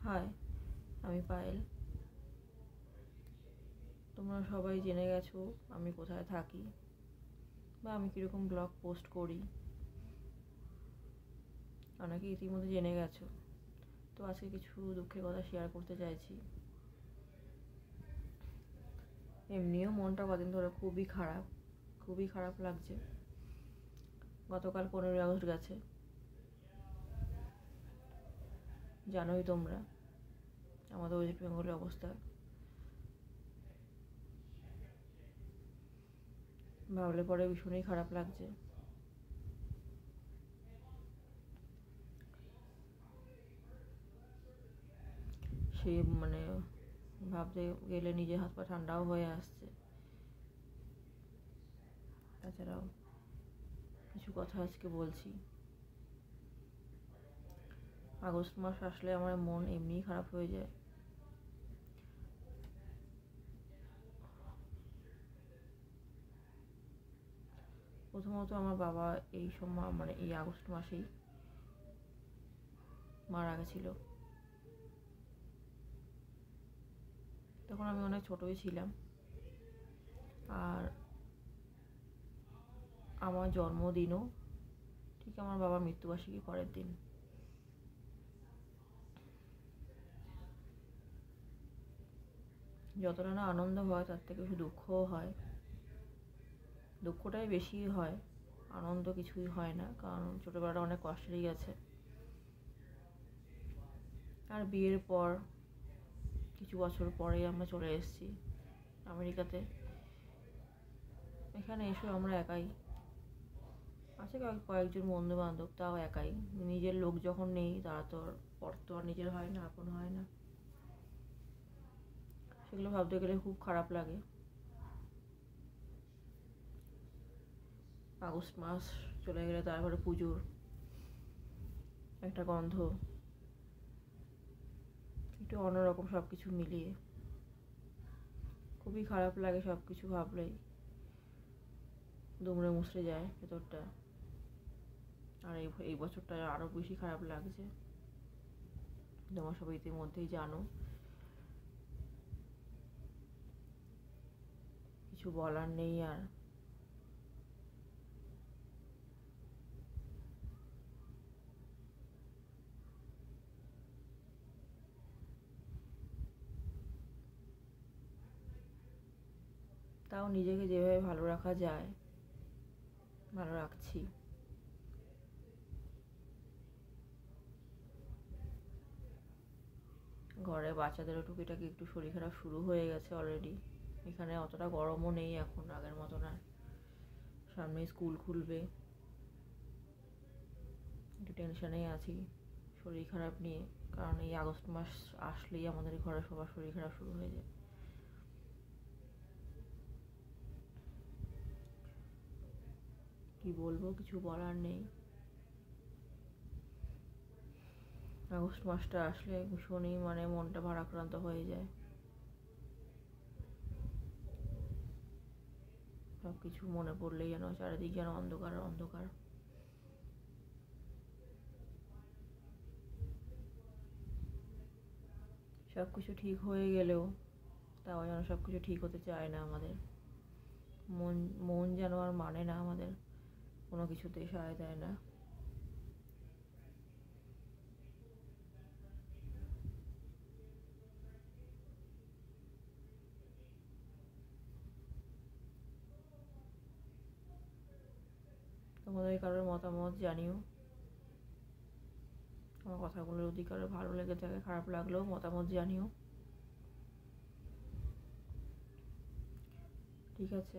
High, আমি পায়েল। তোমরা সবাই জেনে গেছো আমি কোথায় থাকি বা আমি কীরকম ব্লগ পোস্ট করি, অনেকে ইতিমধ্যে জেনে গেছো। তো আজকে কিছু দুঃখের কথা শেয়ার করতে চাইছি। এমনিও মনটা কদিন ধরে খুবই খারাপ লাগছে। গতকাল 15ই আগস্ট গেছে, জানোই তোমরা আমাদের ওয়েস্ট বেঙ্গলের অবস্থা। ভাবলে পরে ভীষণই খারাপ লাগছে। সে ভাবতে গেলে নিজের হাত পা ঠান্ডাও হয়ে আসছে। তাছাড়াও কিছু কথা আজকে বলছি। আগস্ট মাস আসলে আমার মন এমনিই খারাপ হয়ে যায়। প্রথমত আমার বাবা এই সময় এই আগস্ট মাসেই মারা গেছিল। তখন আমি অনেক ছোটই ছিলাম, আর আমার জন্মদিনও ঠিক আমার বাবার মৃত্যুবার্ষিকী পরের দিন। যতটা না আনন্দ হয় তার থেকে বেশি দুঃখও হয়। দুঃখটাই বেশি হয়, আনন্দ কিছুই হয় না, কারণ ছোটোবেলাটা অনেক কষ্টেরই গেছে। আর বিয়ের পর কিছু বছর পরেই আমরা চলে এসেছি আমেরিকাতে। এখানে এসে আমরা একাই আছে, কয়েকজন বন্ধু বান্ধব, তাও একাই। নিজের লোক যখন নেই তারা তো আর নিজের হয় না, আপন হয় না। সেগুলো ভাবতে গেলে খুব খারাপ লাগে। আগস্ট মাস চলে গেলে তারপরে পুজোর একটা গন্ধ, একটু অন্যরকম সব কিছু মিলিয়ে খুবই খারাপ লাগে। সব কিছু ভাবলেই দুমড়ে মুচড়ে যায় ভেতরটা। আর এই বছরটা আরও বেশি খারাপ লাগছে, তোমরা সবাই ইতিমধ্যেই জানো। কিছু বলার নেই আর। তাও নিজেকে যেভাবে ভালো রাখা যায় ভালো রাখছি। ঘরে বাচ্চাদেরও টুকিটাকি একটু শরীর খারাপ শুরু হয়ে গেছে অলরেডি। এখানে অতটা গরমও নেই এখন আগের মতো না। সামনে স্কুল খুলবে, একটু টেনশনেই আছি শরীর খারাপ নিয়ে, কারণ এই আগস্ট মাস আসলেই আমাদের ঘরে সবার শরীর খারাপ শুরু হয়ে যায়। কি বলবো, কিছু বলার নেই। আগস্ট মাসটা আসলে ভীষণই মনটা ভারাক্রান্ত হয়ে যায়। সব কিছু মনে পড়লেই যেন চারিদিক যেন অন্ধকার অন্ধকার। সব কিছু ঠিক হয়ে গেলেও তাও যেন সব কিছু ঠিক হতে চায় না আমাদের। মন যেন আর মানে না, আমাদের কোনো কিছুতে সায় দেয় না। তোমাদের কারোর মতামত জানিও। আমার কথাগুলো যদি কারোর ভালো লেগে থাকে, খারাপ লাগলেও মতামত জানিও। ঠিক আছে।